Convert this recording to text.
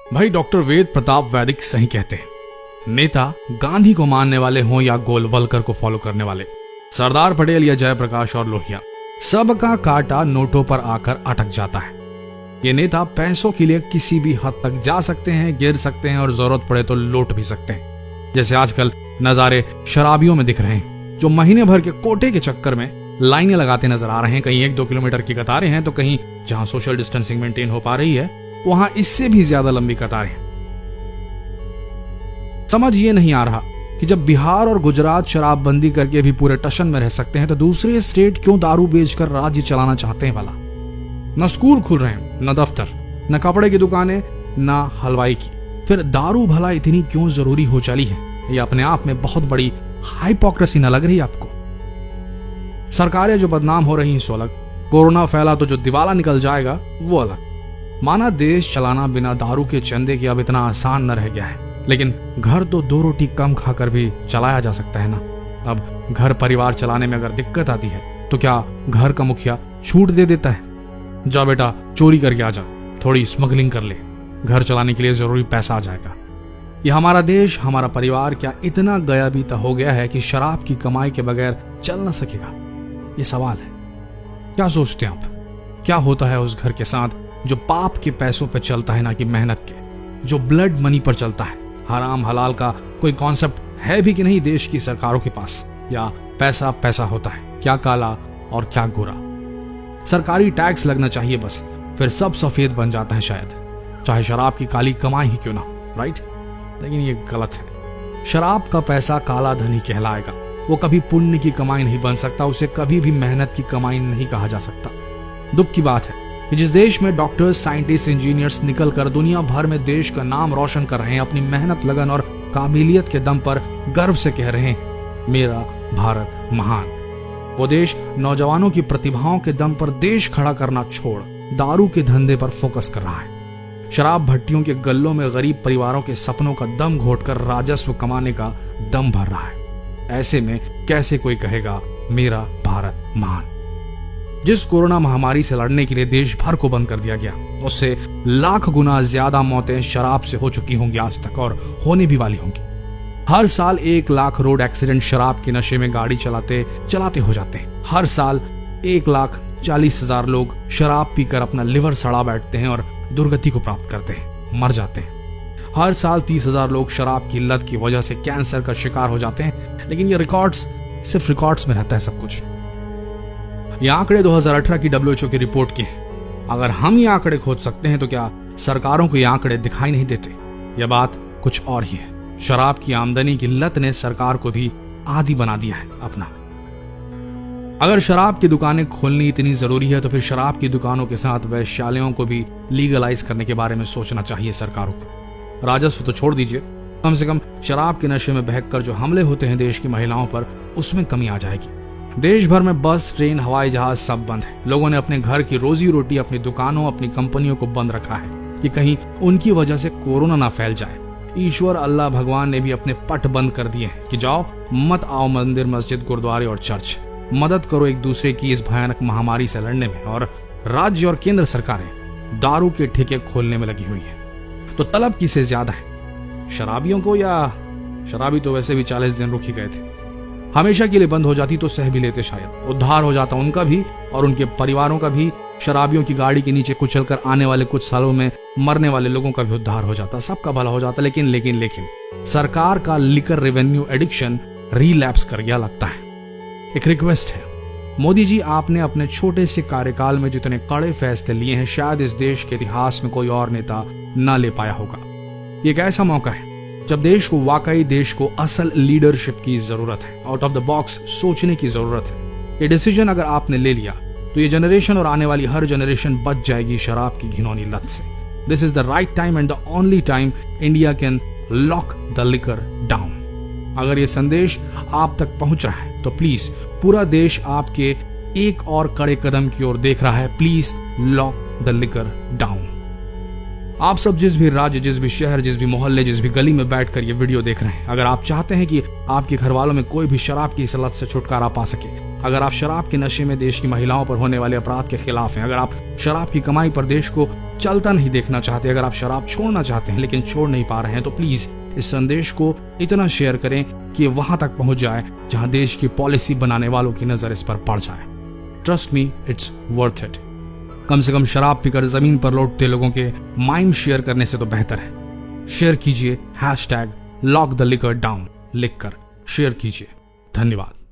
भाई डॉक्टर वेद प्रताप वैदिक सही कहते हैं। नेता गांधी को मानने वाले हों या गोलवलकर को फॉलो करने वाले, सरदार पटेल या जयप्रकाश और लोहिया, सबका कांटा नोटों पर आकर अटक जाता है। ये नेता पैसों के लिए किसी भी हद तक जा सकते हैं, गिर सकते हैं और जरूरत पड़े तो लौट भी सकते हैं। जैसे आजकल नजारे शराबियों में दिख रहे हैं, जो महीने भर के कोटे के चक्कर में लाइनें लगाते नजर आ रहे हैं। कहीं 1-2 किलोमीटर की कतारें हैं तो कहीं जहां सोशल डिस्टेंसिंग मेंटेन हो पा रही है वहां इससे भी ज्यादा लंबी कतारें हैं। समझ ये नहीं आ रहा कि जब बिहार और गुजरात शराबबंदी करके भी पूरे टशन में रह सकते हैं तो दूसरे स्टेट क्यों दारू बेचकर राज्य चलाना चाहते हैं भला। न स्कूल खुल रहे हैं, न दफ्तर, न कपड़े की दुकानें, न हलवाई की, फिर दारू भला इतनी क्यों जरूरी हो चली है। ये अपने आप में बहुत बड़ी हाइपोक्रेसी न लग रही आपको। सरकारें जो बदनाम हो रही हैं सो अलग, कोरोना फैला तो जो दिवाला निकल जाएगा वो अलग। माना देश चलाना बिना दारू के चंदे के अब इतना आसान न रह गया है, लेकिन घर तो 2 रोटी कम खाकर भी चलाया जा सकता है ना। अब घर परिवार चलाने में अगर दिक्कत आती है तो क्या घर का मुखिया छूट दे देता है, जा बेटा चोरी करके आ जा, थोड़ी स्मगलिंग कर ले, घर चलाने के लिए जरूरी पैसा आ जाएगा। ये हमारा देश, हमारा परिवार क्या इतना गया बीता हो गया है कि शराब की कमाई के बगैर चल न सकेगा? ये सवाल है। क्या सोचते हैं आप, क्या होता है उस घर के साथ जो पाप के पैसों पर चलता है ना कि मेहनत के, जो ब्लड मनी पर चलता है? हराम हलाल का कोई कॉन्सेप्ट है भी कि नहीं देश की सरकारों के पास? या पैसा पैसा होता है, क्या काला और क्या गोरा? सरकारी टैक्स लगना चाहिए बस, फिर सब सफेद बन जाता है शायद, चाहे शराब की काली कमाई ही क्यों ना, राइट? लेकिन ये गलत है। शराब का पैसा काला धन ही कहलाएगा। वो कभी पुण्य की कमाई नहीं बन सकता, उसे कभी भी मेहनत की कमाई नहीं कहा जा सकता। दुख की बात है कि जिस देश में डॉक्टर्स, साइंटिस्ट, इंजीनियर्स निकलकर दुनिया भर में देश का नाम रोशन कर रहे हैं, अपनी मेहनत, लगन और काबिलियत के दम पर गर्व से कह रहे हैं मेरा भारत महान, वो देश नौजवानों की प्रतिभाओं के दम पर देश खड़ा करना छोड़ दारू के धंधे पर फोकस कर रहा है। शराब भट्टियों के गल्लों में गरीब परिवारों के सपनों का दम घोटकर राजस्व कमाने का दम भर रहा है। ऐसे में कैसे कोई कहेगा मेरा भारत महान? जिस कोरोना महामारी से लड़ने के लिए देश भर को बंद कर दिया गया, उससे लाख गुना ज्यादा मौतें शराब से हो चुकी होंगी आज तक, और होने भी वाली होंगी। हर साल 1 लाख रोड एक्सीडेंट शराब के नशे में गाड़ी चलाते चलाते हो जाते हैं। हर साल 1,40,000 लोग शराब पीकर अपना लिवर सड़ा बैठते हैं और दुर्गति को प्राप्त करते हैं, मर जाते हैं। हर साल 30,000 लोग शराब की लत की वजह से कैंसर का शिकार हो जाते हैं। लेकिन ये रिकॉर्ड्स, सिर्फ रिकॉर्ड्स में रहता है सब कुछ। ये आंकड़े 2018 की WHO की रिपोर्ट के हैं। अगर हम ये आंकड़े खोज सकते हैं तो क्या सरकारों को ये आंकड़े दिखाई नहीं देते? यह बात कुछ और ही है। शराब की आमदनी की लत ने सरकार को भी आदी बना दिया है अपना। अगर शराब की दुकानें खोलनी इतनी जरूरी है तो फिर शराब की दुकानों के साथ वैश्यालयों को भी लीगलाइज करने के बारे में सोचना चाहिए सरकारों को। राजस्व तो छोड़ दीजिए, कम से कम शराब के नशे में बहकर जो हमले होते हैं देश की महिलाओं पर, उसमें कमी आ जाएगी। देश भर में बस, ट्रेन, हवाई जहाज सब बंद है। लोगों ने अपने घर की रोजी रोटी अपनी दुकानों, अपनी कंपनियों को बंद रखा है कि कहीं उनकी वजह से कोरोना ना फैल जाए। ईश्वर अल्लाह भगवान ने भी अपने पट बंद कर दिए हैं कि जाओ मत आओ मंदिर, मस्जिद, गुरुद्वारे और चर्च। मदद करो एक दूसरे की इस भयानक महामारी से लड़ने में। और राज्य और केंद्र सरकारें दारू के ठेके खोलने में लगी हुई है। तो तलब किसे ज्यादा है, शराबियों को या शराबी तो वैसे भी 40 दिन रुक ही गए थे। हमेशा के लिए बंद हो जाती तो सह भी लेते, शायद उद्धार हो जाता उनका भी और उनके परिवारों का भी। शराबियों की गाड़ी के नीचे कुचलकर आने वाले कुछ सालों में मरने वाले लोगों का भी उद्धार हो जाता, सबका भला हो जाता। लेकिन सरकार का लिकर रेवेन्यू एडिक्शन रीलैप्स कर गया लगता है। एक रिक्वेस्ट है, मोदी जी, आपने अपने छोटे से कार्यकाल में जितने कड़े फैसले लिए हैं शायद इस देश के इतिहास में कोई और नेता न ले पाया होगा। ये एक ऐसा मौका है जब देश को वाकई देश को असल लीडरशिप की जरूरत है, आउट ऑफ द बॉक्स सोचने की जरूरत है। ये डिसीजन अगर आपने ले लिया तो ये जनरेशन और आने वाली हर जनरेशन बच जाएगी शराब की घिनौनी लत से। This is the right time and the only time India can lock the liquor down. अगर ये संदेश आप तक पहुंच रहा है तो प्लीज, पूरा देश आपके एक और कड़े कदम की ओर देख रहा है। Please lock the liquor down. आप सब जिस भी राज्य, जिस भी शहर, जिस भी मोहल्ले, जिस भी गली में बैठकर ये वीडियो देख रहे हैं, अगर आप चाहते हैं कि आपके घर वालों में कोई भी शराब की इस लत से छुटकारा पा सके, अगर आप शराब के नशे में देश की महिलाओं पर होने वाले अपराध के खिलाफ हैं, अगर आप शराब की कमाई पर देश को चलता नहीं देखना चाहते, अगर आप शराब छोड़ना चाहते हैं लेकिन छोड़ नहीं पा रहे हैं, तो प्लीज इस संदेश को इतना शेयर करें कि वहां तक पहुंच जाए जहां देश की पॉलिसी बनाने वालों की नजर इस पर पड़ जाए। Trust me, it's worth it. कम से कम शराब पीकर जमीन पर लौटते लोगों के माइंड शेयर करने से तो बेहतर है। शेयर कीजिए #LockTheLiquorDown लिखकर शेयर कीजिए। धन्यवाद।